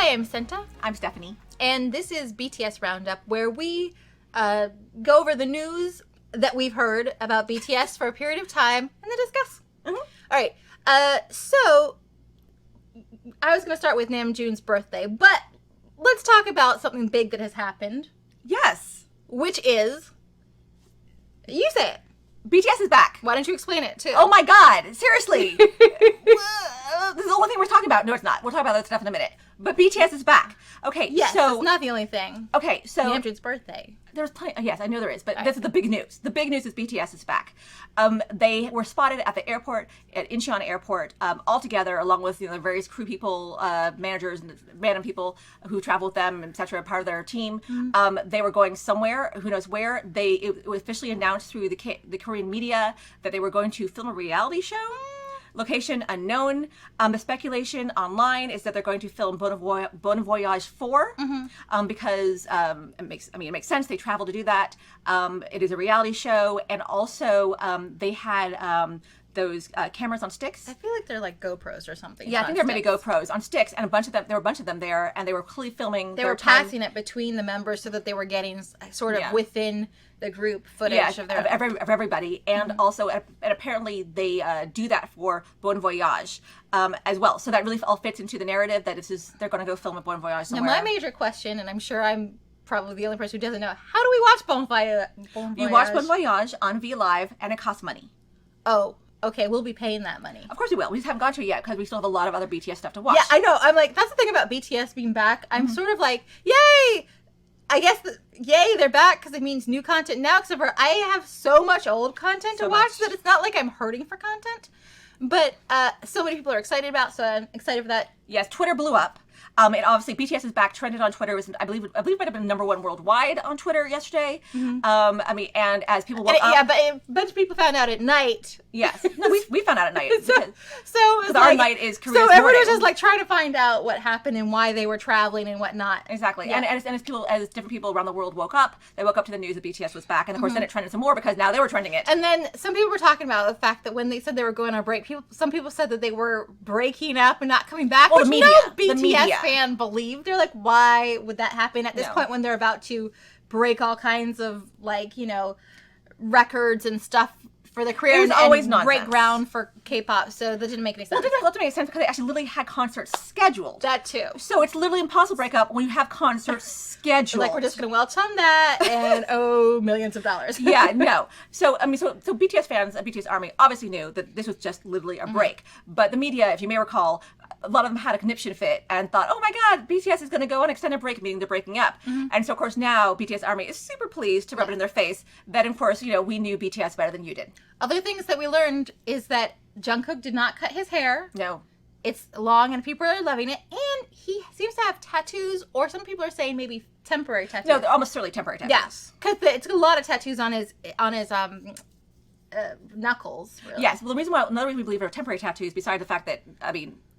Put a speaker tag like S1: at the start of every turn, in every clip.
S1: Hi, I'm Senta.
S2: I'm Stephanie.
S1: And this is BTS Roundup, where we go over the news that we've heard about BTS for a period of time and then discuss.
S2: Mm-hmm.
S1: All right. So I was going to start with NAMJOON'S birthday, but let's talk about something big that has happened.
S2: Yes.
S1: Which is, you say it.
S2: BTS is back.
S1: Why don't you explain it, too?
S2: Oh my god, seriously. This is the only thing we're talking about. No, it's not. We'll talk about that stuff in a minute. But BTS is back. Okay,
S1: yes,
S2: so...
S1: it's not the only thing.
S2: Okay, so...
S1: NAMJOON'S birthday.
S2: There's plenty... Yes, I know there is, but this is the big news. The big news is BTS is back. They were spotted at the airport, at Incheon Airport, all together, along with the various crew people, managers, and random people who travel with them, etc., part of their team. Mm-hmm. They were going somewhere, who knows where. It was officially announced through the Korean media that they were going to film a reality show. Location unknown. The speculation online is that they're going to film Bon Voyage 4 because it makes sense. They travel to do that. It is a reality show, and also they had those cameras on sticks.
S1: I feel like they're like GoPros or something.
S2: Yeah, I think they're maybe GoPros on sticks, and there were a bunch of them there, and they were clearly filming.
S1: They were passing it between the members so that they were getting sort of within the group footage of
S2: everybody, and also, and apparently they do that for Bon Voyage as well. So that really all fits into the narrative that they're going to go film a Bon Voyage somewhere.
S1: Now, my major question, and I'm sure I'm probably the only person who doesn't know, how do we watch Bon Voyage?
S2: You watch Bon Voyage on V Live, and it costs money.
S1: Oh. Okay, we'll be paying that money.
S2: Of course we will. We just haven't gone to it yet because we still have a lot of other BTS stuff to watch.
S1: Yeah, I know. I'm like, that's the thing about BTS being back. I'm sort of like, yay! I guess, yay, they're back because it means new content now. Except for I have so much old content to watch that it's not like I'm hurting for content. But so many people are excited about, so I'm excited for that.
S2: Yes, Twitter blew up. And obviously, BTS is back trended on Twitter. I believe it might have been #1 worldwide on Twitter yesterday. And as people woke up,
S1: yeah, but a bunch of people found out at night.
S2: Yes, no, we found out at night.
S1: so
S2: our night is Korea's
S1: so everyone
S2: morning.
S1: was just like trying to find out what happened and why they were traveling and whatnot.
S2: Exactly, and as different people around the world woke up, they woke up to the news that BTS was back, and of course then it trended some more because now they were trending it.
S1: And then some people were talking about the fact that when they said they were going on a break, some people said that they were breaking up and not coming back.
S2: Well,
S1: which no BTS fan believed. They're like, why would that happen at this point when they're about to break all kinds of records and stuff for the career and break ground for K-pop? So that didn't make any sense.
S2: Well, it doesn't make sense because they actually literally had concerts scheduled.
S1: That too.
S2: So it's literally impossible to break up when you have concerts scheduled.
S1: Like, we're just going to welch on that and millions of dollars.
S2: Yeah, no. So so BTS fans and BTS Army obviously knew that this was just literally a break. But the media, if you may recall, a lot of them had a conniption fit and thought, oh my god, BTS is going to go on extended break, meaning they're breaking up. And so, of course, now BTS Army is super pleased to rub it in their face that, of course, we knew BTS better than you did.
S1: Other things that we learned is that Jungkook did not cut his hair.
S2: No.
S1: It's long and people are loving it. And he seems to have tattoos, or some people are saying maybe temporary tattoos.
S2: No, they're almost certainly temporary tattoos.
S1: Yes, because it's a lot of tattoos on his knuckles. Really.
S2: Yes, well, another reason we believe are temporary tattoos, besides the fact that,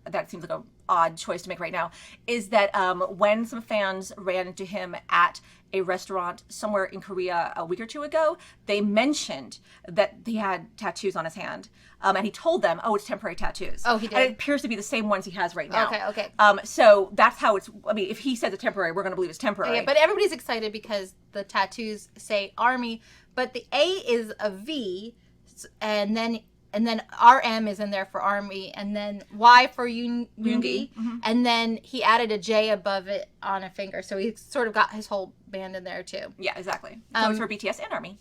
S2: that seems like an odd choice to make right now, is that when some fans ran into him at a restaurant somewhere in Korea a week or two ago, they mentioned that he had tattoos on his hand. And he told them, oh, it's temporary tattoos.
S1: Oh, he did?
S2: And it appears to be the same ones he has right now.
S1: Okay.
S2: So that's how it's, if he says it's temporary, we're going to believe it's temporary.
S1: Okay, but everybody's excited because the tattoos say Army, but the A is a V, and then RM is in there for Army, and then Y for Yoongi, and then he added a J above it on a finger, so he sort of got his whole band in there too.
S2: Yeah, exactly. So it's for BTS and Army.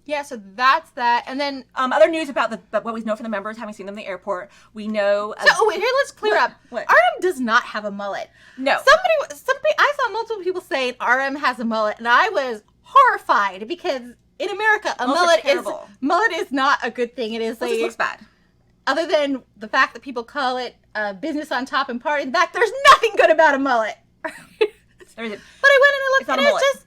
S1: Yeah, so that's that, and then
S2: other news about what we know from the members, having seen them in the airport. We know.
S1: Wait, here, let's clear up.
S2: What?
S1: RM does not have a mullet.
S2: No.
S1: I saw multiple people saying RM has a mullet, and I was horrified because in America, mullet is not a good thing. It is
S2: it looks bad.
S1: Other than the fact that people call it business on top and party. In fact, there's nothing good about a mullet.
S2: There isn't.
S1: But I went and looked, and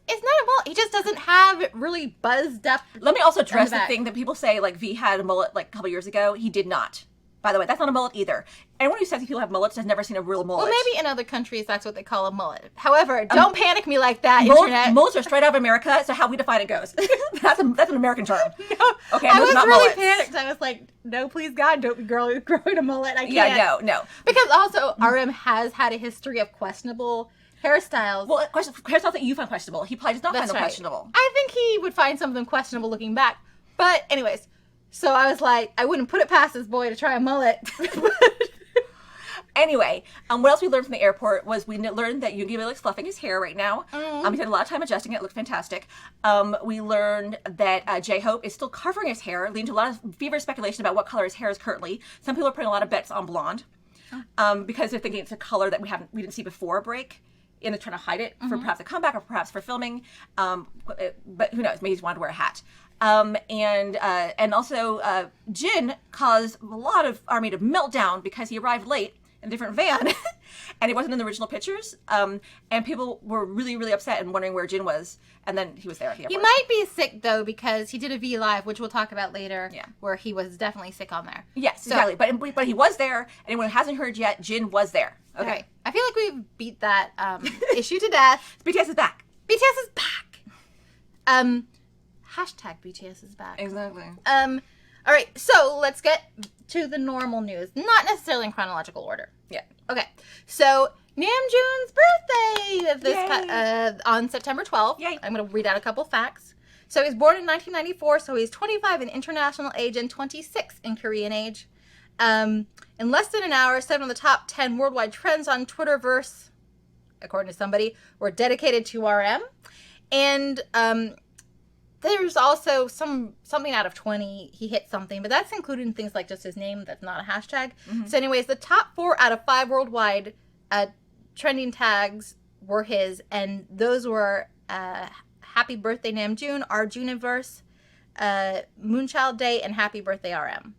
S2: it's
S1: not a mullet. He just doesn't have it really buzzed up.
S2: Let me also address the thing that people say, like V had a mullet like a couple years ago. He did not. By the way, that's not a mullet either. Anyone who says people have mullets has never seen a real mullet.
S1: Well, maybe in other countries that's what they call a mullet. However, don't panic me like that, internet.
S2: Mullets are straight out of America, so how we define it goes. that's an American term.
S1: No,
S2: okay,
S1: I was
S2: not
S1: really
S2: mullets.
S1: panicked. I was like, no, please God, don't be growing a mullet. I can't.
S2: Yeah, no.
S1: Because also, RM has had a history of questionable hairstyles.
S2: Well, hairstyles that you find questionable. He probably does not find them questionable.
S1: I think he would find something questionable looking back. But anyways, so I was like, I wouldn't put it past this boy to try a mullet.
S2: Anyway, what else we learned from the airport was we learned that Yoongi likes fluffing his hair right now. He had a lot of time adjusting it. It looked fantastic. We learned that J-Hope is still covering his hair, leading to a lot of feverish speculation about what color his hair is currently. Some people are putting a lot of bets on blonde because they're thinking it's a color that we didn't see before a break. And they're trying to hide it for perhaps a comeback or perhaps for filming. But who knows? Maybe he's wanted to wear a hat. And also Jin caused a lot of ARMY to melt down because he arrived late in a different van and he wasn't in the original pictures. And people were really, really upset and wondering where Jin was. And then he was there at the airport.
S1: He might be sick though because he did a V Live, which we'll talk about later, where he was definitely sick on there.
S2: Yes, exactly. But he was there. Anyone who hasn't heard yet, Jin was there. Okay.
S1: Right. I feel like we've beat that issue to death.
S2: BTS is back.
S1: BTS is back. Hashtag BTS is back.
S2: Exactly.
S1: All right, so let's get to the normal news. Not necessarily in chronological order.
S2: Yeah.
S1: Okay. So NAMJOON'S birthday on September 12th.
S2: Yay.
S1: I'm going to read out a couple facts. So he was born in 1994, so he's 25 in international age and 26 in Korean age. In less than an hour, 7 of the top 10 worldwide trends on Twitterverse, according to somebody, were dedicated to RM. And there's also something out of 20. He hit something, but that's including things like just his name. That's not a hashtag. So anyways, the top 4 out of 5 worldwide trending tags were his, and those were Happy Birthday Namjoon, Our Juniverse, MoonchildDay, and Happy Birthday RM.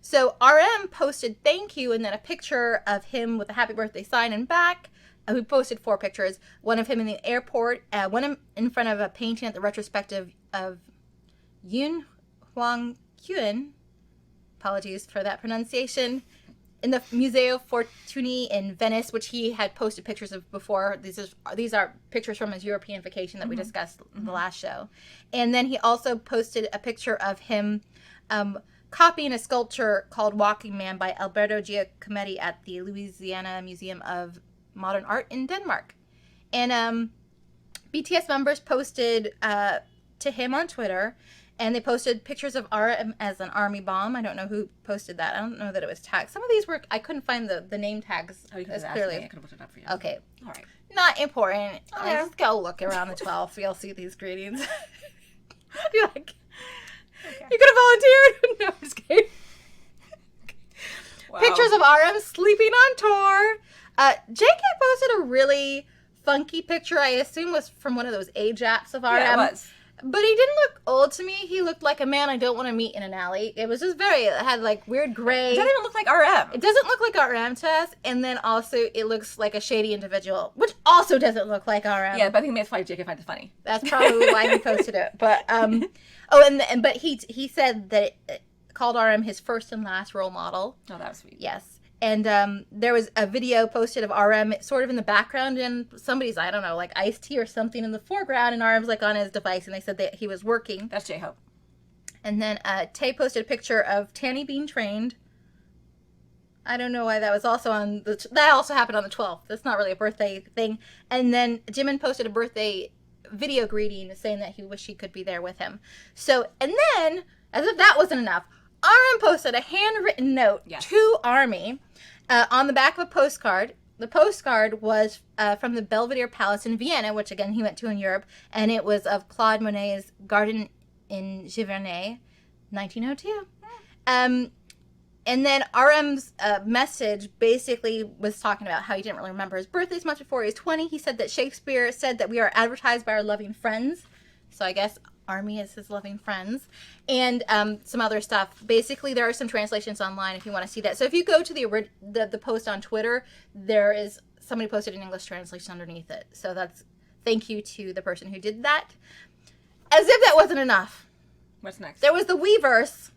S1: So RM posted thank you and then a picture of him with a happy birthday sign and back. We posted 4 pictures. One of him in the airport, one in front of a painting at the retrospective of Yoon Hwang Kyun. Apologies for that pronunciation. In the Museo Fortuny in Venice, which he had posted pictures of before. These are pictures from his European vacation that we discussed in the last show. And then he also posted a picture of him copying a sculpture called Walking Man by Alberto Giacometti at the Louisiana Museum of Modern Art in Denmark. And BTS members posted to him on Twitter, and they posted pictures of RM as an army bomb. I don't know who posted that. I don't know that it was tagged. Some of these were, I couldn't find the name tags as clearly.
S2: I could have looked it up for you.
S1: Okay.
S2: All right.
S1: Not important.
S2: Oh, yeah.
S1: Just go look around the 12th. You'll see these greetings. You're like, you could have volunteered. No, I'm just kidding.
S2: Wow.
S1: Pictures of RM sleeping on tour. JK posted a really funky picture. I assume was from one of those age apps of RM.
S2: Yeah, it was.
S1: But he didn't look old to me. He looked like a man I don't want to meet in an alley. It was just it had like weird gray.
S2: It doesn't even look like RM.
S1: It doesn't look like RM to us. And then also it looks like a shady individual, which also doesn't look like RM.
S2: Yeah, but I think that's why JK finds it funny.
S1: That's probably why he posted it. But but he said that it called RM his first and last role model.
S2: Oh, that was sweet.
S1: Yes. And there was a video posted of RM sort of in the background and somebody's, I don't know, like iced tea or something in the foreground, and RM's like on his device, and they said that he was working.
S2: That's J-Hope.
S1: And then Tay posted a picture of Tanny being trained. I don't know why that was also on that also happened on the 12th. That's not really a birthday thing. And then Jimin posted a birthday video greeting saying that he wished he could be there with him. So, and then, as if that wasn't enough, RM posted a handwritten note to ARMY on the back of a postcard. The postcard was from the Belvedere Palace in Vienna, which again he went to in Europe, and it was of Claude Monet's garden in Giverny, 1902. And then RM's message basically was talking about how he didn't really remember his birthdays much before he was 20. He said that Shakespeare said that we are advertised by our loving friends. So I guess ARMY is his loving friends, and some other stuff. Basically, there are some translations online if you want to see that. So if you go to the post on Twitter, there is somebody posted an English translation underneath it. So that's thank you to the person who did that. As if that wasn't enough.
S2: What's next?
S1: There was the WEVERSE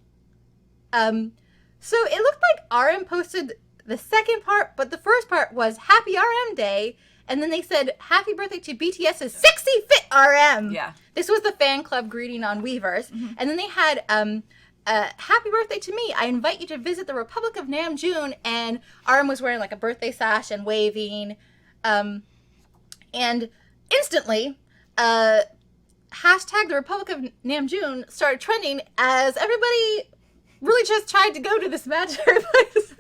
S1: So it looked like RM posted the second part, but the first part was Happy RM Day, and then they said Happy Birthday to BTS's Sexy Fit RM.
S2: Yeah.
S1: This was the fan club greeting on Weverse, and then they had Happy Birthday to me. I invite you to visit the Republic of Namjoon, and RM was wearing like a birthday sash and waving, and instantly, hashtag the Republic of Namjoon started trending as everybody really just tried to go to this imaginary place.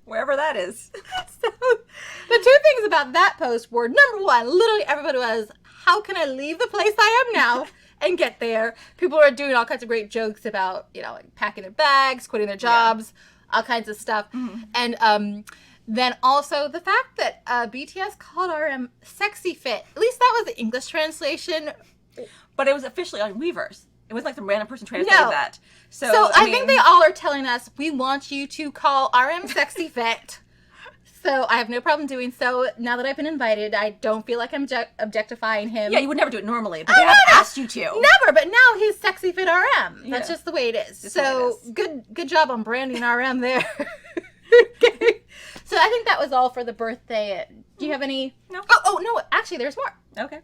S2: Wherever that is.
S1: So the two things about that post were, number one, literally everybody was, how can I leave the place I am now and get there? People were doing all kinds of great jokes about, you know, like packing their bags, quitting their jobs, all kinds of stuff. And then also the fact that BTS called RM Sexy Fit. At least that was the English translation.
S2: But it was officially on Weverse. It was like some random person translated that.
S1: So I think they all are telling us, we want you to call RM Sexy Fit. So I have no problem doing so. Now that I've been invited, I don't feel like I'm objectifying him.
S2: Yeah, you would never do it normally, but they have asked you to.
S1: Never, but now he's Sexy Fit RM. That's just the way it is.
S2: Just
S1: so good job on branding RM there. Okay. So I think that was all for the birthday. Do you have any?
S2: No.
S1: Oh, no, actually there's more.
S2: Okay.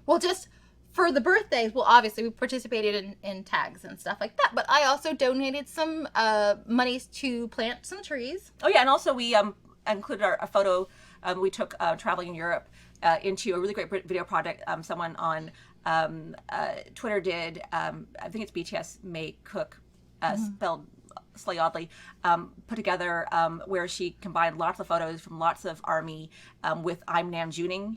S1: Well, just for the birthdays, well, obviously we participated in tags and stuff like that, but I also donated some monies to plant some trees.
S2: Oh yeah, and also we included a photo we took traveling in Europe into a really great video project. Someone on Twitter did, I think it's BTS May Cook, spelled slightly oddly, put together where she combined lots of photos from lots of ARMY with I'm Namjooning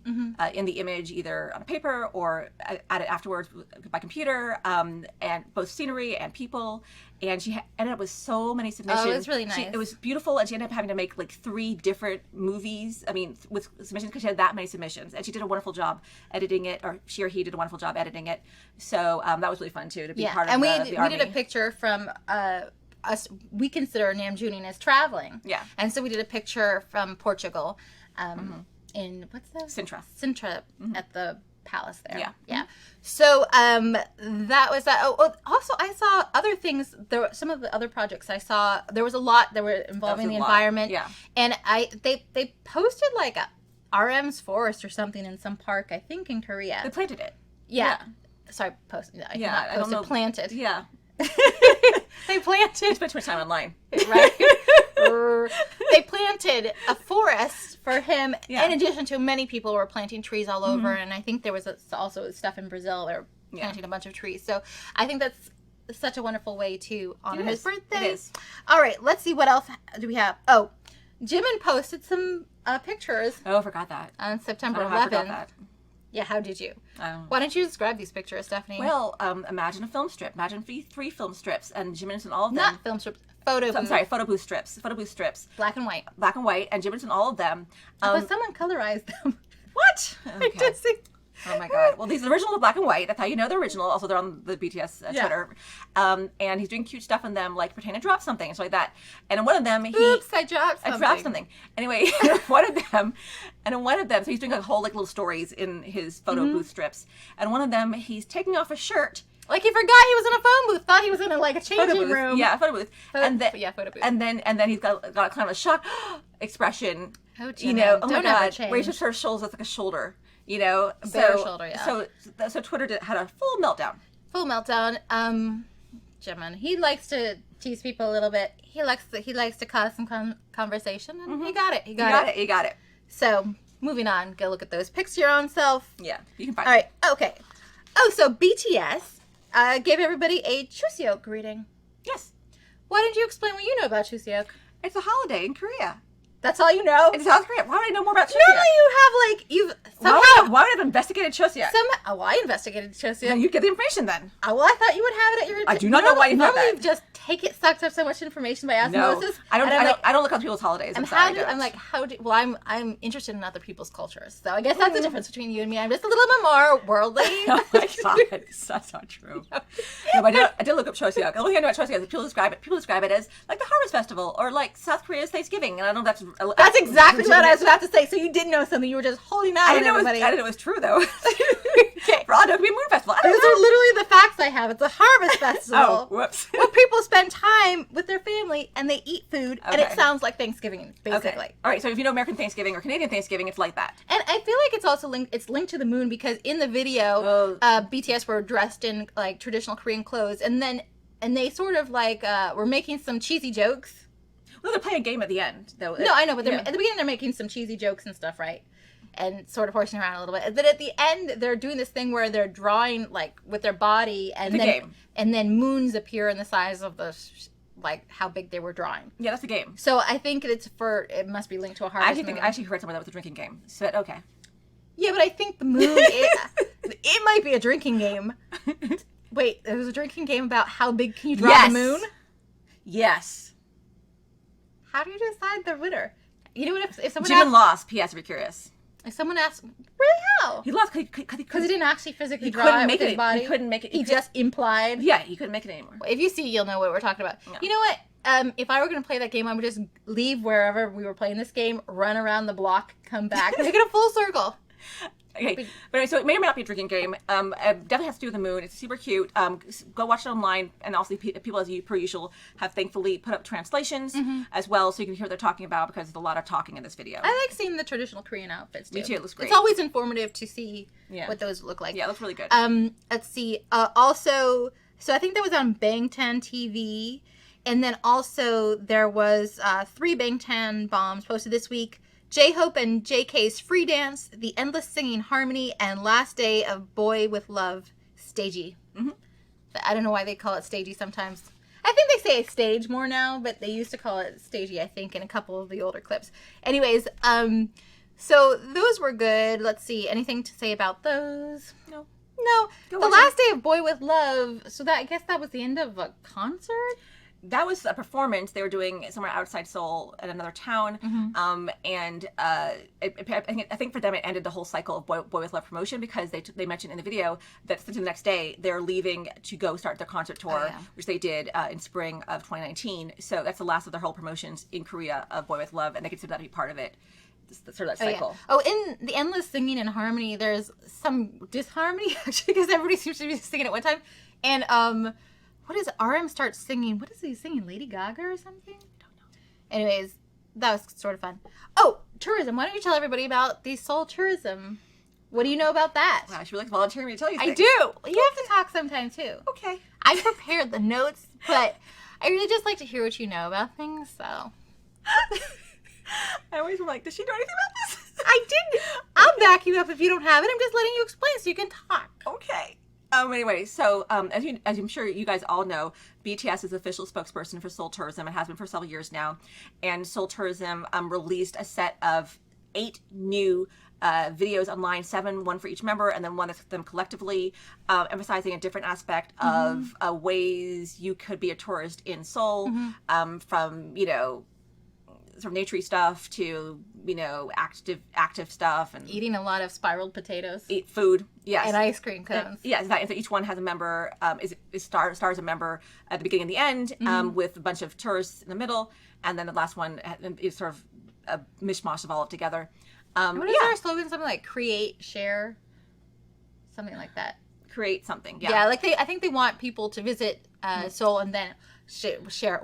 S2: in the image, either on paper or added afterwards by computer, and both scenery and people. And she ended up with so many submissions.
S1: Oh, it was really nice.
S2: It was beautiful, and she ended up having to make like 3 different movies. I mean, with submissions, because she had that many submissions, and she did a wonderful job editing it, or she or he did a wonderful job editing it. So that was really fun too, to be part of the ARMY.
S1: And we did a picture from us. We consider Namjooning as traveling.
S2: Yeah.
S1: And so we did a picture from Portugal, in what's the Sintra at the palace there. Yeah. So that was that. Oh, also I saw other things. There were some of the other projects I saw. There was a lot that were involving the environment.
S2: Yeah.
S1: And they posted like a RM's forest or something in some park, I think in Korea.
S2: They planted it.
S1: Yeah. Sorry, posted. I don't know. Planted.
S2: Yeah.
S1: They planted.
S2: Spent too much time online.
S1: Right. They planted a forest for him, in addition to many people were planting trees all over, and I think there was also stuff in Brazil. They were planting a bunch of trees. So I think that's such a wonderful way to honor his birthday.
S2: It is.
S1: All right, let's see, what else do we have? Oh, Jimin posted some pictures.
S2: Oh, I forgot that.
S1: On September 11th.
S2: I forgot that.
S1: Yeah, how did you? Why don't you describe these pictures, Stephanie?
S2: Well, imagine a film strip. Imagine 3 film strips, and Jimin's in all of them.
S1: Not film strips. Photo
S2: booth strips. Photo booth strips.
S1: Black and white.
S2: Black and white, and Jimin's in all of them.
S1: But someone colorized them.
S2: What?
S1: Okay.
S2: Oh my god. Well, these originals are black and white. That's how you know they're original. Also, they're on the BTS Twitter. And he's doing cute stuff in them, like pretending to drop something and stuff like that. And in one of them,
S1: Oops, I dropped something.
S2: Anyway, in one of them, so he's doing like whole like little stories in his photo booth strips. And one of them, he's taking off a shirt.
S1: Like he forgot he was in a phone booth. Thought he was in a changing room.
S2: Yeah, photo booth.
S1: Photo booth.
S2: And then he's got a kind of a shock expression.
S1: Oh,
S2: you know, oh my god, where he just sort of shoulders like a shoulder. You know,
S1: bare shoulder, yeah.
S2: So Twitter had a full meltdown.
S1: Jimin, he likes to tease people a little bit. He likes to cause some conversation, and he got it. He got it. So moving on, go look at those pics your own self.
S2: Yeah, you can find.
S1: All right, okay. Oh, so BTS gave everybody a CHUSEOK greeting.
S2: Yes.
S1: Why didn't you explain what you know about CHUSEOK?
S2: It's a holiday in Korea.
S1: That's all you know?
S2: In South Korea. Why would I know more about CHUSEOK?
S1: Normally you've
S2: Why would I have investigated CHUSEOK?
S1: I investigated CHUSEOK.
S2: Then you get the information then.
S1: Well, I thought you would have it at your...
S2: I do not know why you thought that.
S1: Normally you just sucked up so much information by osmosis.
S2: No, I don't look up people's holidays.
S1: I'm interested in other people's cultures. So I guess that's the difference between you and me. I'm just a little bit more worldly.
S2: Oh my god, that's not true. No, but I did look up CHUSEOK. The only thing I know about CHUSEOK is people describe it as like the Harvest Festival or like South Korea's Thanksgiving, and I don't know if
S1: that's exactly what I was about to say. So you did know something. You were just holding out on everybody.
S2: I didn't know it was true though.
S1: Okay.
S2: For all, it could be a moon festival.
S1: Those are literally the facts I have. It's a Harvest Festival.
S2: Oh, whoops.
S1: What people spend time with their family and they eat food, and it sounds like Thanksgiving, basically.
S2: Okay. All right, so if you know American Thanksgiving or Canadian Thanksgiving, it's like that.
S1: And I feel like it's also linked to the moon, because in the video, BTS were dressed in like traditional Korean clothes, and they sort of like were making some cheesy jokes.
S2: Well, they're playing a game at the end, though.
S1: No, I know, but at the beginning they're making some cheesy jokes and stuff, right? And sort of horsing around a little bit. But at the end, they're doing this thing where they're drawing like with their body, and then moons appear in the size of the like how big they were drawing.
S2: Yeah, that's a game.
S1: So I think it must be linked to a harvest moon.
S2: I actually heard somewhere that was a drinking game. So okay.
S1: Yeah, but I think the moon it might be a drinking game. Wait, there was a drinking game about how big can you draw the moon?
S2: Yes.
S1: How do you decide the winner? You know what? If someone
S2: Jimin lost. P.S. If you're curious.
S1: If someone asks, really how?
S2: He lost
S1: because he didn't actually physically draw it with his body.
S2: He couldn't make it.
S1: He just implied.
S2: Yeah, he couldn't make it anymore.
S1: If you see, you'll know what we're talking about. Yeah. You know what? If I were going to play that game, I would just leave wherever we were playing this game, run around the block, come back, make it a full circle.
S2: Okay, but anyway, so it may or may not be a drinking game. It definitely has to do with the moon. It's super cute. Go watch it online, and also people, as per usual, have thankfully put up translations as well, so you can hear what they're talking about, because there's a lot of talking in this video.
S1: I like seeing the traditional Korean outfits too.
S2: Me too. It looks great.
S1: It's always informative to see what those look like.
S2: Yeah, it looks really good.
S1: Let's see. Also, so I think that was on Bangtan TV, and then also there was 3 Bangtan bombs posted this week. J-Hope and JK's Free Dance, The Endless Singing Harmony, and Last Day of Boy With Love, Stagey. I don't know why they call it Stagey sometimes. I think they say stage more now, but they used to call it Stagey, I think, in a couple of the older clips. Anyways, so those were good. Let's see, anything to say about those? No. The Last Day of Boy With Love, so that I guess that was the end of a concert?
S2: That was a performance they were doing somewhere outside Seoul in another town, and I think for them it ended the whole cycle of Boy With Love promotion, because they mentioned in the video that the next day they're leaving to go start their concert tour, which they did in spring of 2019. So that's the last of their whole promotions in Korea of Boy With Love, and they consider that to be part of it. Sort of that cycle.
S1: In the Endless Singing and Harmony, there's some disharmony actually, because everybody seems to be singing at one time, and what does RM start singing? What is he singing? Lady Gaga or something? I don't know. Anyways, that was sort of fun. Oh, tourism. Why don't you tell everybody about the Seoul tourism? What do you know about that?
S2: Wow, she really volunteering me to tell you things.
S1: I do. You have to talk sometime too.
S2: Okay.
S1: I prepared the notes, but I really just like to hear what you know about things, so.
S2: I always am like, does she know anything about this?
S1: I didn't. I'll back you up if you don't have it. I'm just letting you explain so you can talk.
S2: Okay. Anyway, so as I'm sure you guys all know, BTS is the official spokesperson for Seoul Tourism. It has been for several years now. And Seoul Tourism released a set of 8 new videos online, 7, one for each member, and then one of them collectively, emphasizing a different aspect of ways you could be a tourist in Seoul, from, sort of naturey stuff to, active stuff, and
S1: eating a lot of spiraled potatoes.
S2: Eat food, yes.
S1: And ice cream cones.
S2: Yes, and so each one has a member, stars a member at the beginning and the end, with a bunch of tourists in the middle, and then the last one is sort of a mishmash of all of it together.
S1: What is their slogan? Something like create, share, something like that.
S2: Create something, yeah.
S1: Yeah, like I think they want people to visit Seoul and then share it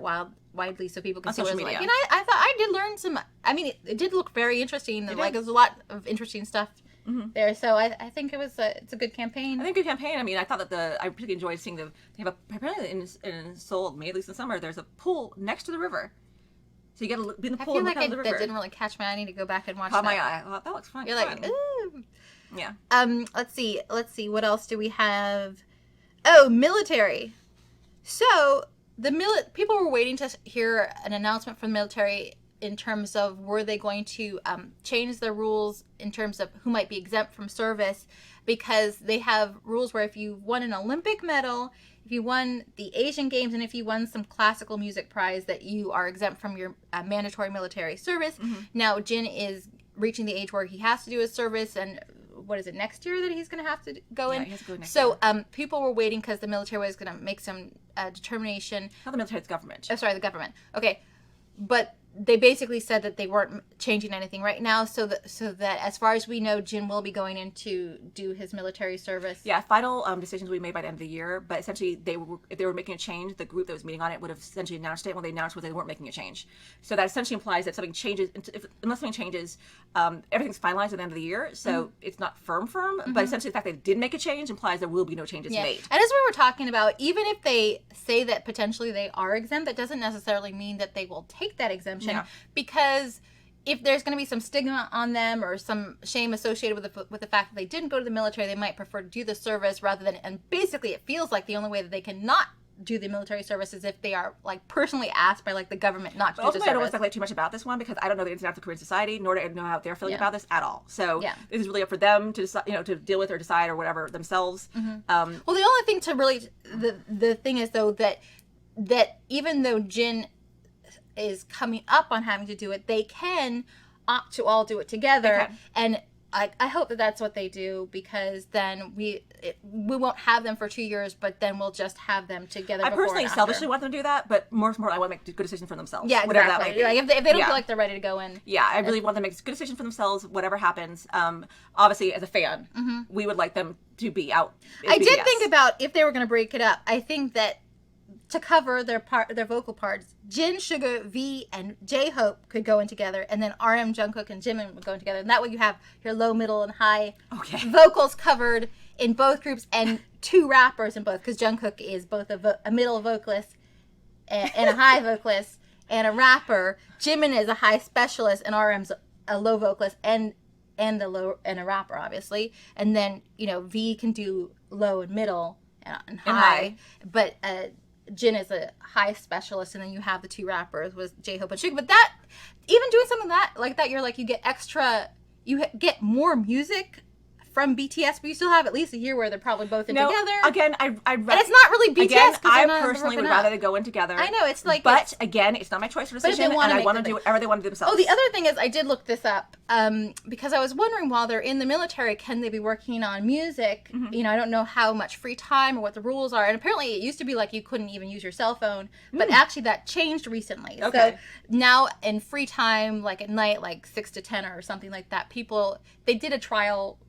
S1: widely so people can see what it's like. And I thought I did learn some. I mean, it did look very interesting. Like there's a lot of interesting stuff there. So I think it's a good campaign.
S2: I think a good campaign. I mean, I thought that I particularly enjoyed seeing they have apparently in Seoul, maybe at least in summer, there's a pool next to the river. So you got to be in the pool and look out the river.
S1: That didn't really catch my eye. I need to go back and watch
S2: that.
S1: Caught
S2: my eye. I thought that looks fun.
S1: You're like, ooh.
S2: Yeah.
S1: Let's see. What else do we have? Oh, military. So people were waiting to hear an announcement from the military in terms of were they going to change their rules in terms of who might be exempt from service, because they have rules where if you won an Olympic medal, if you won the Asian Games, and if you won some classical music prize, that you are exempt from your mandatory military service. Now, Jin is reaching the age where he has to do his service, and what is it, next year that he's going to have to go in?
S2: He has to go next year.
S1: So people were waiting because the military was going to make some determination.
S2: Not the military, it's government.
S1: Oh, sorry, the government. Okay. But they basically said that they weren't changing anything right now, so that as far as we know, Jin will be going in to do his military service.
S2: Yeah, final decisions will be made by the end of the year, but essentially if they were making a change, the group that was meeting on it would have essentially announced it when they announced they weren't making a change. So that essentially implies that something changes, unless something changes, everything's finalized at the end of the year, so it's not firm, but essentially the fact that they did make a change implies there will be no changes made.
S1: And as we were talking about, even if they say that potentially they are exempt, that doesn't necessarily mean that they will take that exemption. Yeah. Because if there's going to be some stigma on them or some shame associated with the fact that they didn't go to the military, they might prefer to do the service rather than, and basically it feels like the only way that they can not do the military service is if they are like personally asked by like the government not to do the service.
S2: I don't want to speculate too much about this one because I don't know the ins and outs of Korean society, nor do I know how they're feeling about this at all. So this is really up for them to decide, to deal with or decide or whatever themselves.
S1: Well, the only thing to really the thing is though that even though Jin is coming up on having to do it, they can opt to all do it together, and I hope that that's what they do, because then we won't have them for 2 years, but then we'll just have them together.
S2: I personally selfishly want them to do that, but more important, I want to make a good decision for themselves.
S1: Yeah, exactly.
S2: Whatever that might be.
S1: Like if they don't feel like they're ready to go in.
S2: Yeah, I really want them to make a good decision for themselves, whatever happens. Obviously, as a fan, we would like them to be out.
S1: I did think about if they were going to break it up. I think that to cover their vocal parts, Jin, Suga, V, and J-Hope could go in together, and then RM, Jungkook, and Jimin would go in together. And that way you have your low, middle, and high vocals covered in both groups, and 2 rappers in both, because Jungkook is both a middle vocalist and a high vocalist and a rapper. Jimin is a high specialist, and RM's a low vocalist and a rapper, obviously. And then V can do low and middle and high. But Jin is a high specialist, and then you have the 2 rappers with J-Hope and Suga. But that, even doing something like that, you're like, you get more music from BTS, but you still have at least a year where they're probably both in together.
S2: Again,
S1: and it's not really BTS.
S2: Again, I personally would rather they go in together.
S1: I know, it's like,
S2: but again, it's not my choice or decision, and I want to do whatever they want to do themselves.
S1: Oh, the other thing is, I did look this up because I was wondering, while they're in the military, can they be working on music? I don't know how much free time or what the rules are, and apparently it used to be like you couldn't even use your cell phone, but actually that changed recently. Okay. So now in free time, like at night, like 6 to 10 or something like that, they did a trial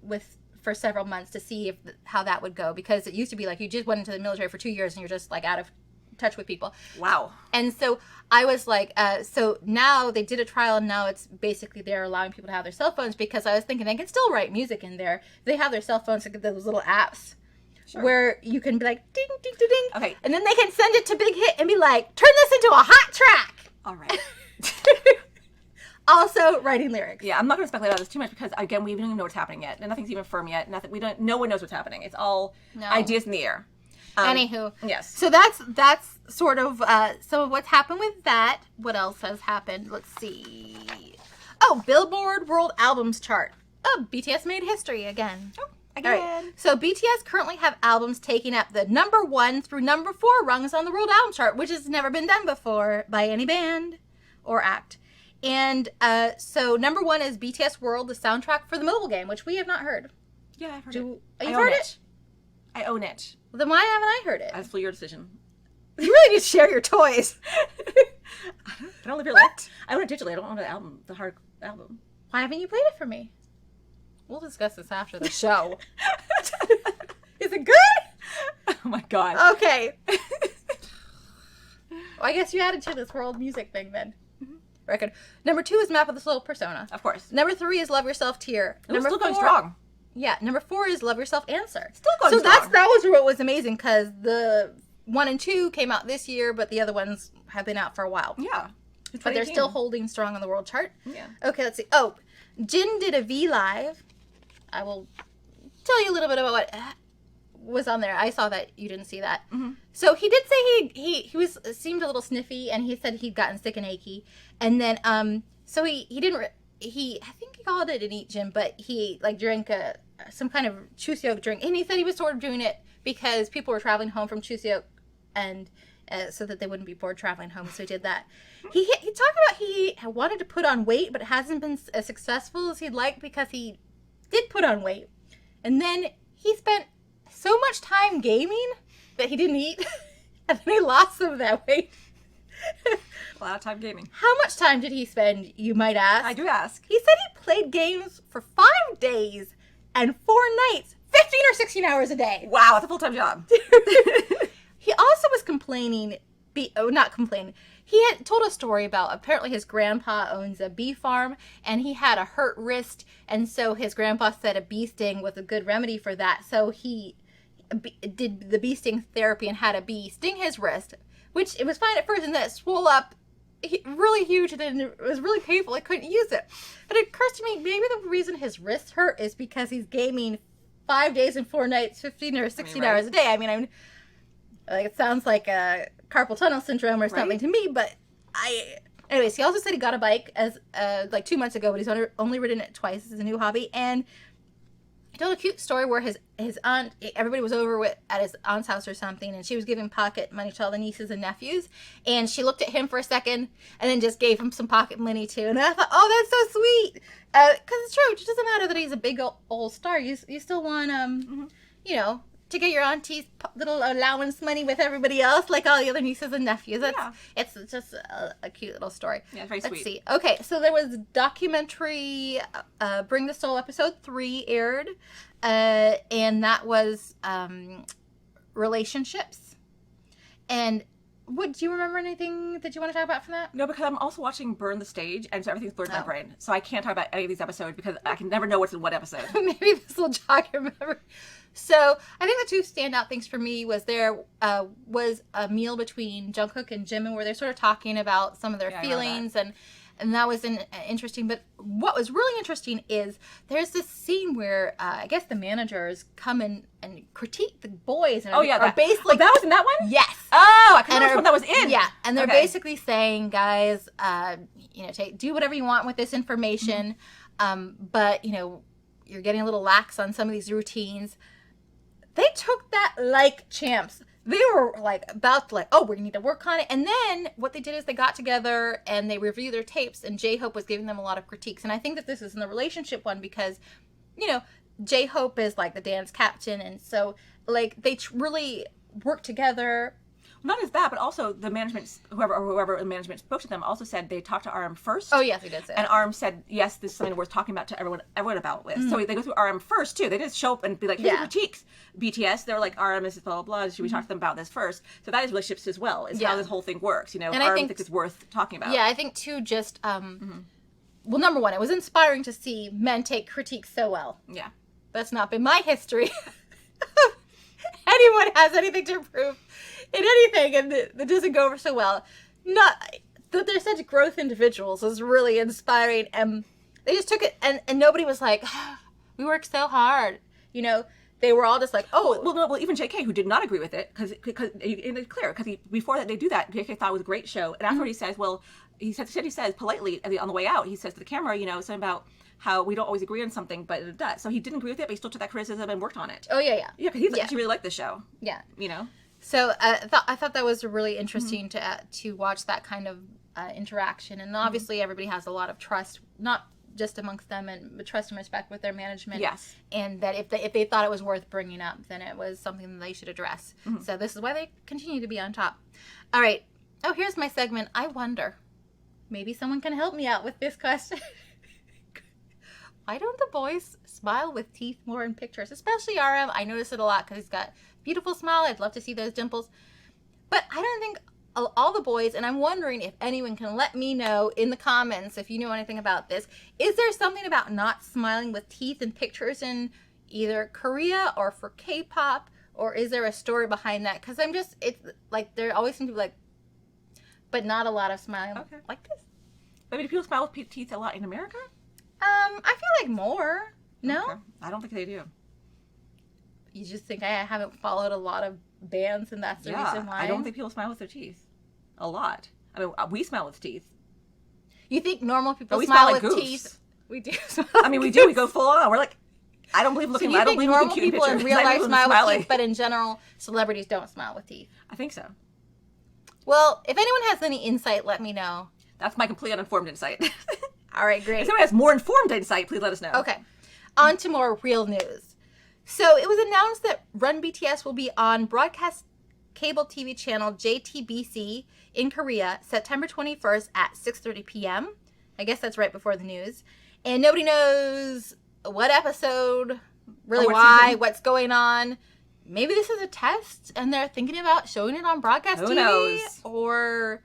S1: for several months to see how that would go, because it used to be like you just went into the military for 2 years and you're just like out of touch with people.
S2: Wow.
S1: And so I was like, so now they did a trial, and now it's basically they're allowing people to have their cell phones, because I was thinking they can still write music in there. They have their cell phones, like those little apps where you can be like ding ding ding ding,
S2: okay,
S1: and then they can send it to Big Hit and be like, turn this into a hot track.
S2: All right.
S1: Also writing lyrics.
S2: Yeah, I'm not going to speculate about this too much, because again, we don't even know what's happening yet, and nothing's even firm yet. No one knows what's happening. It's all ideas in the air.
S1: Anywho,
S2: yes.
S1: So that's sort of some of what's happened with that. What else has happened? Let's see. Oh, Billboard World Albums Chart. Oh, BTS made history again.
S2: Oh, again. All right.
S1: So BTS currently have albums taking up the number 1 through number 4 rungs on the World Album Chart, which has never been done before by any band or act. And so number 1 is BTS World, the soundtrack for the mobile game, which we have not heard.
S2: Yeah, I've heard it.
S1: You've heard it?
S2: I own it.
S1: Well, then why haven't I heard it?
S2: That's for your decision.
S1: You really need to share your toys.
S2: I don't live here left. I own it digitally. I don't own the album, the hard album.
S1: Why haven't you played it for me? We'll discuss this after the show. Is it good?
S2: Oh my god.
S1: Okay. Well, I guess you added to this world music thing then. Record. Number 2 is Map of the Soul, Persona.
S2: Of course.
S1: Number 3 is Love Yourself, Tear.
S2: Number 4, going strong.
S1: Yeah. Number 4 is Love Yourself, Answer.
S2: Still going strong.
S1: So that was what was amazing, because the 1 and 2 came out this year, but the other ones have been out for a while.
S2: Yeah.
S1: But they're still holding strong on the world chart.
S2: Yeah.
S1: Okay, let's see. Oh, Jin did a V Live. I will tell you a little bit about what was on there. I saw that you didn't see that. So he did say he seemed a little sniffy, and he said he'd gotten sick and achy, and then so he didn't I think he called it an eat gym, but he like drank some kind of CHUSEOK drink, and he said he was sort of doing it because people were traveling home from CHUSEOK, and so that they wouldn't be bored traveling home, so he did that. He talked about he wanted to put on weight, but it hasn't been as successful as he'd like, because he did put on weight, and then he spent so much time gaming that he didn't eat, and then he lost some of that weight.
S2: A lot of time gaming.
S1: How much time did he spend, you might ask?
S2: I do ask.
S1: He said he played games for 5 days and 4 nights, 15 or 16 hours a day.
S2: Wow, it's a full-time job.
S1: He also was complaining, not complaining, he had told a story about apparently his grandpa owns a bee farm and he had a hurt wrist, and so his grandpa said a bee sting was a good remedy for that. So he did the bee sting therapy and had a bee sting his wrist, which it was fine at first, and then it swelled up really huge, and then it was really painful. I couldn't use it. But it occurs to me, maybe the reason his wrist hurt is because he's gaming 5 days and 4 nights, 15 or 16 hours a day. I mean, I'm like, it sounds like a carpal tunnel syndrome or something to me, but anyways, he also said he got a bike as like 2 months ago, but he's only ridden it twice. It's a new hobby. And he told a cute story where his aunt, everybody was over at his aunt's house or something, and she was giving pocket money to all the nieces and nephews, and she looked at him for a second and then just gave him some pocket money too. And I thought, oh, that's so sweet, because it's true. It just doesn't matter that he's a big old star. You still want you know, to get your auntie's little allowance money with everybody else, like all the other nieces and nephews. It's just a cute little story.
S2: Yeah, very sweet.
S1: Let's see. Okay, so there was documentary Bring the Soul episode 3 aired, and that was relationships. And do you remember anything that you want to talk about from that?
S2: No, because I'm also watching Burn the Stage, and so everything's blurred in my brain. So I can't talk about any of these episodes because I can never know what's in what episode.
S1: Maybe this will jog your memory. So I think the two standout things for me was there was a meal between Jungkook and Jimin where they're sort of talking about some of their feelings, and that was interesting. But what was really interesting is there's this scene where I guess the managers come in and critique the boys. And basically,
S2: that was in that one?
S1: Yes.
S2: Oh, I couldn't remember what that was in.
S1: Yeah, and they're basically saying, guys, you know, do whatever you want with this information, but you know, you're getting a little lax on some of these routines. They took that like champs. They were like about to like, oh, we need to work on it. And then what they did is they got together and they reviewed their tapes, and J-Hope was giving them a lot of critiques. And I think that this is in the relationship one because, you know, J-Hope is like the dance captain. And so like they really work together.
S2: Not as that, but also the management, whoever in management spoke to them, also said they talked to RM first.
S1: Oh, yes, he did say that.
S2: And RM said, yes, this is something worth talking about to everyone about with. So they go through RM first, too. They didn't show up and be like, here's the critiques. BTS, they're like, RM is blah, blah, blah. Should we talk to them about this first? So that is relationships as well, is how this whole thing works. You know, and RM thinks it's worth talking about.
S1: Yeah, I think, too, just, well, number one, it was inspiring to see men take critiques so well. Yeah. That's not been my history. Anyone has anything to prove in anything and that doesn't go over so well. Not that they're such growth individuals is really inspiring, and they just took it and nobody was like, we worked so hard, you know. They were all just like, oh,
S2: well, even JK, who did not agree with it, because it's clear, because before that they do that, JK thought it was a great show, and afterward he says, well, he says politely on the way out, he says to the camera, you know, something about how we don't always agree on something, but it does. So he didn't agree with it, but he still took that criticism and worked on it.
S1: Oh yeah.
S2: Yeah, because he really liked the show. Yeah, you know.
S1: So I thought that was really interesting to watch that kind of interaction, and obviously everybody has a lot of trust, not just amongst them, but trust and respect with their management. Yes. And that if they thought it was worth bringing up, then it was something that they should address. So this is why they continue to be on top. All right. Oh, here's my segment. I wonder. Maybe someone can help me out with this question. Why don't the boys smile with teeth more in pictures? Especially RM. I notice it a lot because he's got a beautiful smile. I'd love to see those dimples. But I don't think all the boys, and I'm wondering if anyone can let me know in the comments if you know anything about this. Is there something about not smiling with teeth in pictures in either Korea or for K-pop? Or is there a story behind that? Because it's like there always seems to be like, but not a lot of smiling like this.
S2: But do people smile with teeth a lot in America?
S1: I feel like more. No?
S2: Okay. I don't think they do.
S1: You just think I haven't followed a lot of bands and that's the reason why?
S2: I don't think people smile with their teeth. A lot. I mean, we smile with teeth.
S1: You think normal people smile with teeth? We do.
S2: I mean, we do. We go full on. We're like, I don't believe looking.
S1: So
S2: I don't believe
S1: normal
S2: looking cute
S1: people
S2: in
S1: in real life smile with teeth, but in general, celebrities don't smile with teeth.
S2: I think so.
S1: Well, if anyone has any insight, let me know.
S2: That's my complete uninformed insight.
S1: All right, great.
S2: If someone has more informed insight, please let us know.
S1: Okay. On to more real news. So it was announced that Run BTS will be on broadcast cable TV channel JTBC in Korea, September 21st at 6:30 p.m. I guess that's right before the news. And nobody knows what episode, really why, what's going on. Maybe this is a test and they're thinking about showing it on broadcast TV.
S2: Who knows?
S1: Or,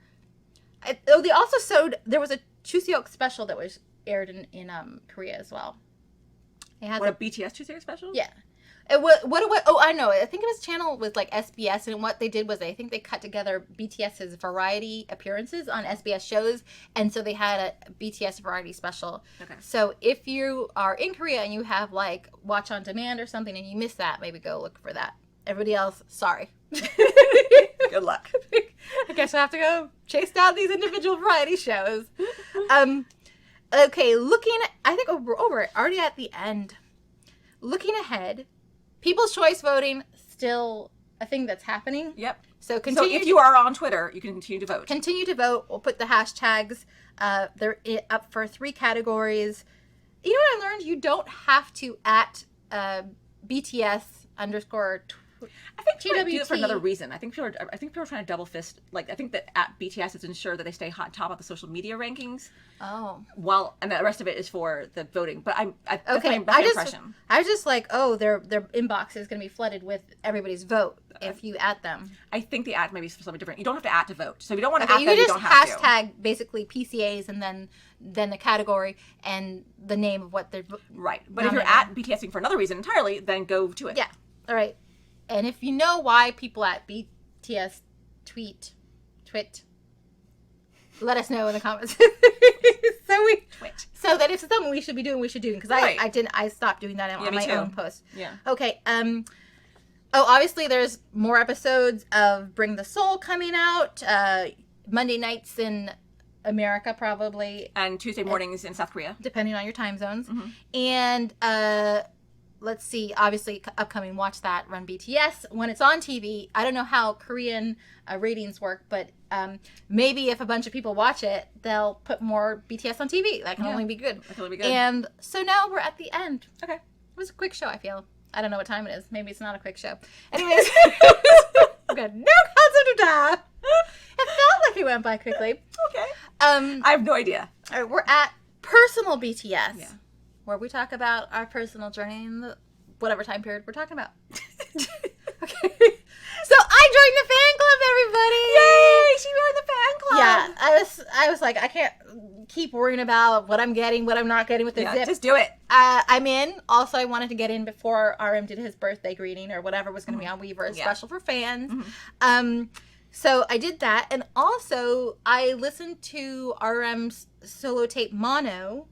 S1: they also showed, there was a CHUSEOK special that was aired in Korea as well. It had
S2: a BTS CHUSEOK special?
S1: Yeah. Oh, I know. I think it was channel with like SBS, and what they did was I think they cut together BTS's variety appearances on SBS shows, and so they had a BTS variety special.
S2: Okay.
S1: So if you are in Korea and you have like Watch on Demand or something and you missed that, maybe go look for that. Everybody else, sorry.
S2: Good luck.
S1: I guess I have to go chase down these individual variety shows. Okay, I think we're already at the end. Looking ahead, People's Choice voting still a thing that's happening.
S2: Yep.
S1: So continue.
S2: So if you are on Twitter, you can continue to vote.
S1: Continue to vote. We'll put the hashtags. They're up for 3 categories. You know what I learned? You don't have to at BTS _.
S2: I think people do it for another reason. I think people are trying to double fist. Like, I think that at BTS is to ensure that they stay top of the social media rankings.
S1: Oh.
S2: And the rest of it is for the voting. But that's
S1: okay.
S2: my impression.
S1: I was just like, oh, their inbox is going to be flooded with everybody's vote if you at them.
S2: I think the at maybe is something different. You don't have to at to vote. So if you don't want to at them, you don't have to.
S1: You just hashtag basically PCAs and then the category and the name of what they're
S2: right. But if you're at BTSing for another reason entirely, then go to it.
S1: Yeah. All right. And if you know why people at BTS tweet, let us know in the comments. So that if it's something we should be doing, we should do. Because I stopped doing that on my own post.
S2: Yeah.
S1: Okay. Obviously there's more episodes of Bring the Soul coming out. Monday nights in America probably.
S2: And Tuesday mornings in South Korea.
S1: Depending on your time zones.
S2: Mm-hmm.
S1: And let's see, obviously upcoming Watch That, Run BTS. When it's on TV, I don't know how Korean ratings work, but maybe if a bunch of people watch it, they'll put more BTS on TV. That can only be good.
S2: That can only be good.
S1: And so now we're at the end.
S2: Okay.
S1: It was a quick show, I feel. I don't know what time it is. Maybe it's not a quick show. Anyways, we've got no concept of time. It felt like it went by quickly.
S2: Okay. I have no idea.
S1: All right, we're at Personal BTS.
S2: Yeah. Where
S1: we talk about our personal journey in whatever time period we're talking about. Okay. So I joined the fan club, everybody!
S2: Yay! She joined the fan club!
S1: Yeah, I was like, I can't keep worrying about what I'm getting, what I'm not getting with the zip.
S2: Just do it.
S1: I'm in. Also, I wanted to get in before RM did his birthday greeting or whatever was going to be on WEVERSE, special for fans. Mm-hmm. So I did that, and also I listened to RM's solo tape Mono.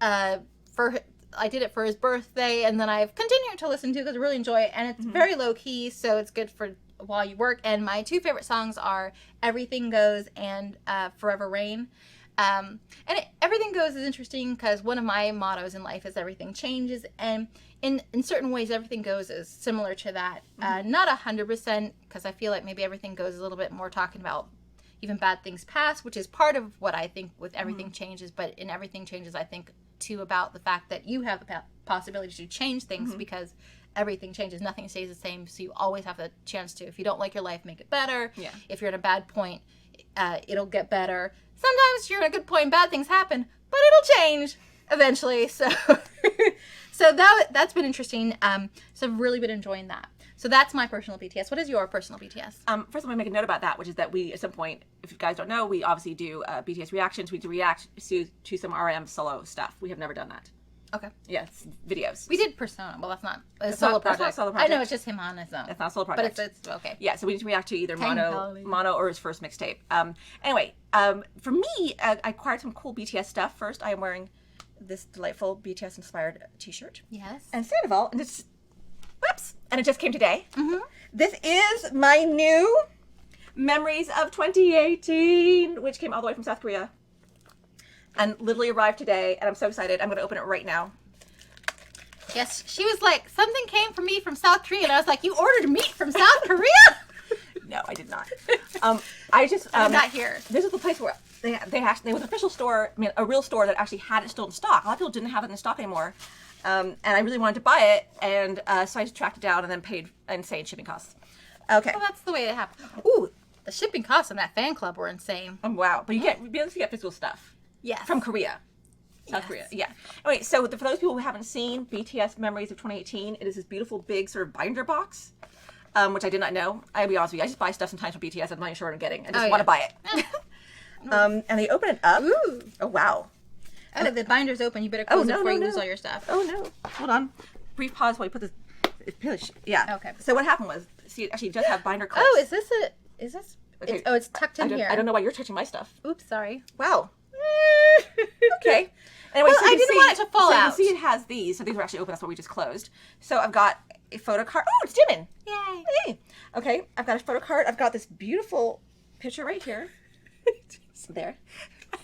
S1: I did it for his birthday, and then I've continued to listen to because I really enjoy it, and it's very low key, so it's good for while you work. And my 2 favorite songs are Everything Goes and Forever Rain. Everything Goes is interesting because one of my mottos in life is everything changes, and in certain ways Everything Goes is similar to that. Not 100%, because I feel like maybe Everything Goes is a little bit more talking about even bad things past, which is part of what I think with Everything Changes, but in Everything Changes I think too about the fact that you have the possibility to change things because everything changes, nothing stays the same, so you always have the chance to, if you don't like your life, make it better. Yeah. If you're at a bad point, it'll get better. Sometimes you're at a good point and bad things happen, but it'll change eventually. So that's been interesting. So I've really been enjoying that. So that's my personal BTS. What is your personal BTS?
S2: First, I'm going to make a note about that, which is that we, at some point, if you guys don't know, we obviously do BTS reactions. We do react to some RM solo stuff. We have never done that.
S1: Okay.
S2: Yes, videos.
S1: We did Persona. Well, that's not a solo project.
S2: That's not a solo project.
S1: I know, it's just him on his own.
S2: That's not a solo project.
S1: But it's okay.
S2: Yeah, so we need to react to either Mono or his first mixtape. Anyway, for me, I acquired some cool BTS stuff. First, I am wearing this delightful BTS-inspired t-shirt.
S1: Yes.
S2: And second of all, and it's... Whoops! And it just came today. Mm-hmm. This is my new Memories of 2018, which came all the way from South Korea. And literally arrived today, and I'm so excited. I'm going to open it right now.
S1: Yes, she was like, something came for me from South Korea, and I was like, you ordered meat from South Korea?
S2: No, I did not. I just...
S1: I'm not here.
S2: This is the place where they was an official store, I mean, a real store that actually had it still in stock. A lot of people didn't have it in stock anymore. And I really wanted to buy it, and so I just tracked it down and then paid insane shipping costs. Okay.
S1: Well, that's the way it happened. Ooh, the shipping costs on that fan club were insane.
S2: Oh, wow. But you get physical stuff.
S1: Yes.
S2: From Korea. South Korea. Yeah. Anyway, so for those people who haven't seen BTS Memories of 2018, it is this beautiful big sort of binder box, which I did not know. I'll be honest with you. I just buy stuff sometimes from BTS. I'm not even sure what I'm getting. I just want to buy it. And they open it up.
S1: Ooh.
S2: Oh, wow.
S1: Oh, the binder's open. You better close it before you lose all your stuff.
S2: Oh, no. Hold on. Brief pause while you put this. Yeah.
S1: Okay.
S2: So what happened was, see, it actually does have binder clips.
S1: Oh, is this?
S2: Okay.
S1: It's tucked in here.
S2: I don't know why you're touching my stuff.
S1: Oops, sorry.
S2: Wow. Okay. Anyway,
S1: Well,
S2: so you
S1: I
S2: can
S1: didn't
S2: see,
S1: want it to fall
S2: so
S1: out.
S2: You can see it has these. So these were actually open. That's what we just closed. So I've got a photo card. Oh, it's Jimin.
S1: Yay.
S2: Hey. Okay. I've got a photo card. I've got this beautiful picture right here. There.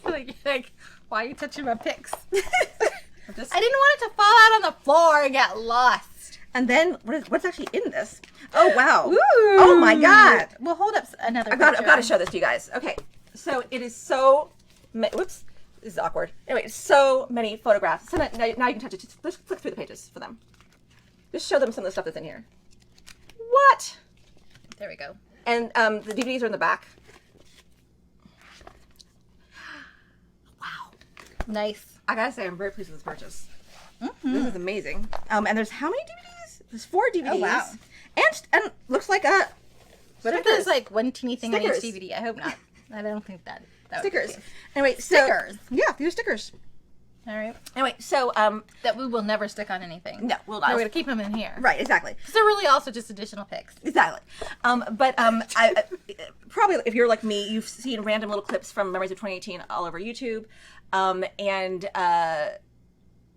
S1: like, why are you touching my pics?
S2: Just,
S1: I didn't want it to fall out on the floor and get lost.
S2: and then what's actually in this? Oh wow.
S1: Ooh.
S2: Oh my God.
S1: We'll hold up another
S2: I've
S1: picture.
S2: got to show this to you guys. Okay. So it is so. Whoops. This is awkward. Anyway, so many photographs. So now you can touch it. Just flick through the pages for them. Just show them some of the stuff that's in here. What?
S1: There we go.
S2: And the DVDs are in the back. Wow.
S1: Nice.
S2: I gotta say, I'm very pleased with this purchase. This is amazing. And there's how many DVDs? There's 4 DVDs.
S1: Oh, wow.
S2: And looks like a.
S1: What if
S2: stickers.
S1: there's like one teeny thing on each
S2: Stickers.
S1: DVD? I hope not. I don't think that would be
S2: Stickers.
S1: cute.
S2: Anyway, so.
S1: Stickers.
S2: Yeah, these are stickers.
S1: All right.
S2: Anyway, so.
S1: That we will never stick on anything.
S2: No, we'll
S1: We're
S2: not.
S1: going to keep them in here.
S2: Right, exactly.
S1: Because they're really also just additional pics.
S2: Exactly. I probably, if you're like me, you've seen random little clips from Memories of 2018 all over YouTube.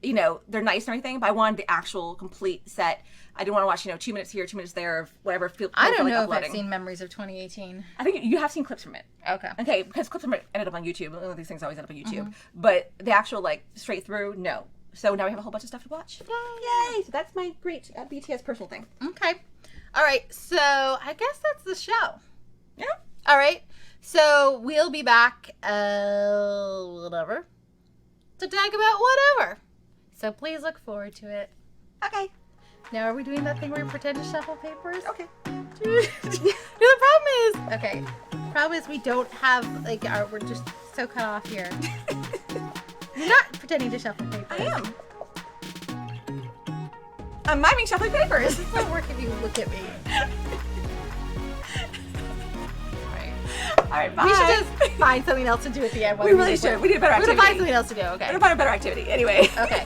S2: You know, they're nice and everything, but I wanted the actual complete set. I didn't want to watch, 2 minutes here, 2 minutes there, of whatever.
S1: I don't
S2: like
S1: know
S2: uploading.
S1: if I've seen Memories of 2018.
S2: I think you have seen clips from it.
S1: Okay.
S2: Okay, because clips from it ended up on YouTube. One of these things always end up on YouTube. But the actual, straight through, no. So now we have a whole bunch of stuff to watch. Yay! So that's my great BTS personal thing.
S1: Okay. All right. So I guess that's the show.
S2: Yeah.
S1: All right. So we'll be back, whatever, to talk about whatever. So please look forward to it.
S2: Okay.
S1: Now, are we doing that thing where we pretend to shuffle papers?
S2: Okay.
S1: The problem is we don't have, we're just so cut off here. You're not pretending to shuffle papers.
S2: I am. I'm miming shuffling papers.
S1: It won't work if you look at me.
S2: All right, bye.
S1: We should just find something else to do at the end.
S2: We really should. We need a better
S1: We're
S2: activity.
S1: going to find something else to do, okay?
S2: We're going to find a better activity. Anyway.
S1: Okay.